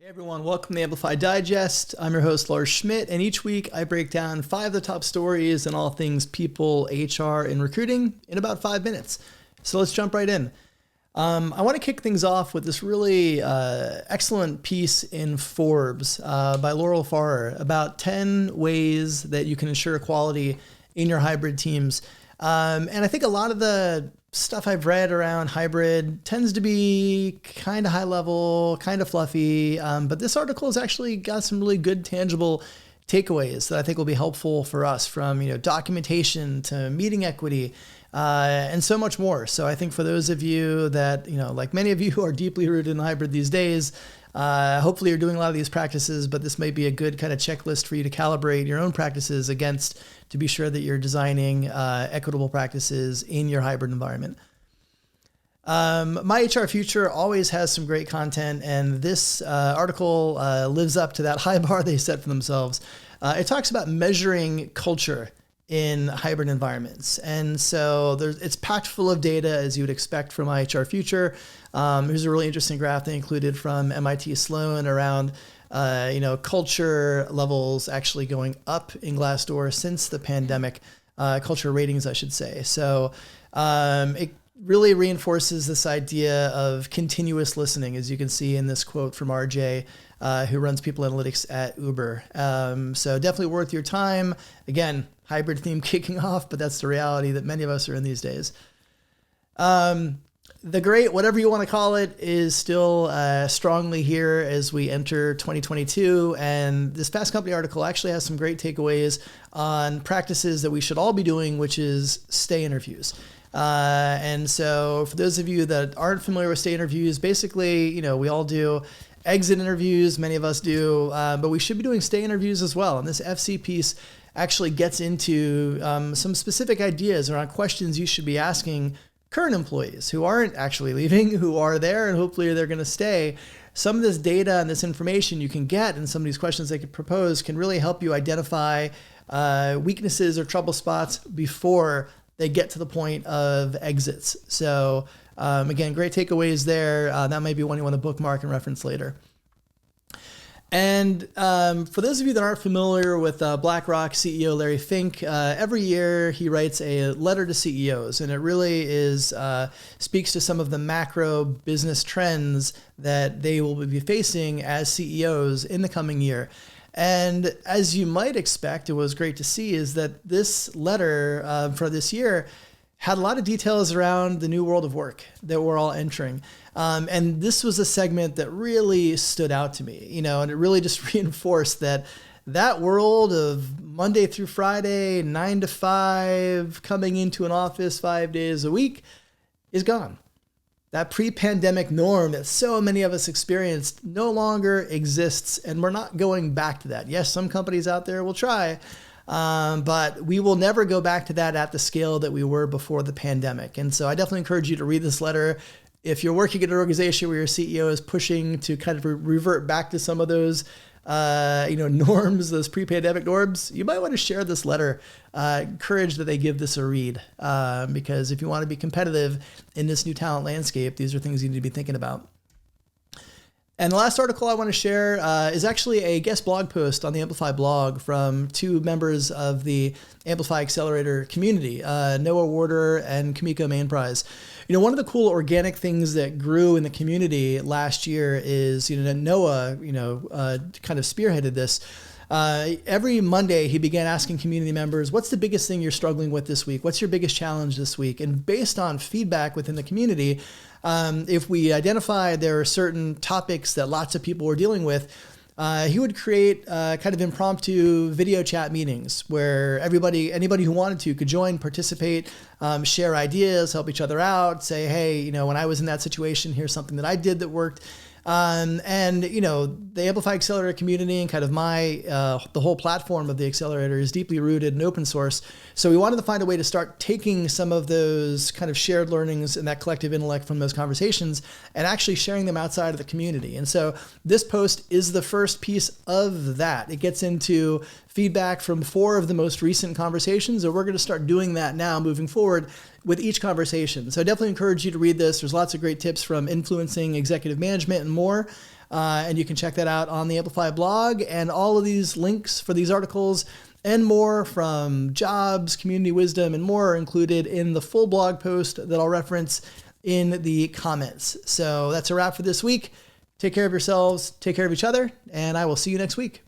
Hey everyone, welcome to the Amplify Digest. I'm your host, Lars Schmidt, and each week I break down 5 of the top stories in all things people, HR, and recruiting in about 5 minutes. So let's jump right in. I want to kick things off with this really excellent piece in Forbes by Laurel Farrer about 10 ways that you can ensure quality in your hybrid teams. And I think a lot of the stuff I've read around hybrid tends to be kind of high level, kind of fluffy. But this article has actually got some really good, tangible takeaways that I think will be helpful for us, from documentation to meeting equity and so much more. So I think for those of you that, like many of you who are deeply rooted in hybrid these days, hopefully you're doing a lot of these practices, but this might be a good kind of checklist for you to calibrate your own practices against to be sure that you're designing equitable practices in your hybrid environment. My HR Future always has some great content, and this article lives up to that high bar they set for themselves. It talks about measuring culture in hybrid environments. And so it's packed full of data, as you would expect from my HR Future. Here's a really interesting graph they included from MIT Sloan around culture levels actually going up in Glassdoor since the pandemic, culture ratings, I should say. So it really reinforces this idea of continuous listening, as you can see in this quote from RJ, who runs people analytics at Uber. So definitely worth your time. Again, hybrid theme kicking off, but that's the reality that many of us are in these days. The great, whatever you want to call it, is still strongly here as we enter 2022. And this Fast Company article actually has some great takeaways on practices that we should all be doing, which is stay interviews. And so for those of you that aren't familiar with stay interviews, basically, we all do exit interviews, many of us do, but we should be doing stay interviews as well. And this FC piece actually gets into some specific ideas around questions you should be asking current employees who aren't actually leaving, who are there, and hopefully they're going to stay. Some of this data and this information you can get, and some of these questions they could propose can really help you identify weaknesses or trouble spots before they get to the point of exits. So again, great takeaways there. That might be one you want to bookmark and reference later. And for those of you that aren't familiar with BlackRock CEO Larry Fink, every year he writes a letter to CEOs, and it really speaks to some of the macro business trends that they will be facing as CEOs in the coming year. And as you might expect, it was great to see is that this letter for this year had a lot of details around the new world of work that we're all entering. And this was a segment that really stood out to me, and it really just reinforced that world of Monday through Friday, 9 to 5, coming into an office 5 days a week is gone. That pre-pandemic norm that so many of us experienced no longer exists, and we're not going back to that. Yes, some companies out there will try, but we will never go back to that at the scale that we were before the pandemic. And so I definitely encourage you to read this letter. If you're working at an organization where your CEO is pushing to kind of revert back to some of those, norms, those pre-pandemic norms, you might want to share this letter. Encourage that they give this a read, because if you want to be competitive in this new talent landscape, these are things you need to be thinking about. And the last article I want to share is actually a guest blog post on the Amplify blog from 2 members of the Amplify Accelerator community, Noah Warder and Kamiko Mainprize. One of the cool organic things that grew in the community last year is, Noah, kind of spearheaded this. Every Monday, he began asking community members, what's the biggest thing you're struggling with this week? What's your biggest challenge this week? And based on feedback within the community, if we identify there are certain topics that lots of people were dealing with, he would create kind of impromptu video chat meetings where anybody who wanted to could join, participate, share ideas, help each other out, say, hey, when I was in that situation, here's something that I did that worked. The Amplify Accelerator community and kind of the whole platform of the Accelerator is deeply rooted in open source. So we wanted to find a way to start taking some of those kind of shared learnings and that collective intellect from those conversations and actually sharing them outside of the community. And so this post is the first piece of that. It gets into feedback from 4 of the most recent conversations, and we're going to start doing that now moving forward with each conversation. So I definitely encourage you to read this. There's lots of great tips from influencing executive management and more. And you can check that out on the Amplify blog, and all of these links for these articles and more from jobs, community wisdom, and more are included in the full blog post that I'll reference in the comments. So that's a wrap for this week. Take care of yourselves, take care of each other, and I will see you next week.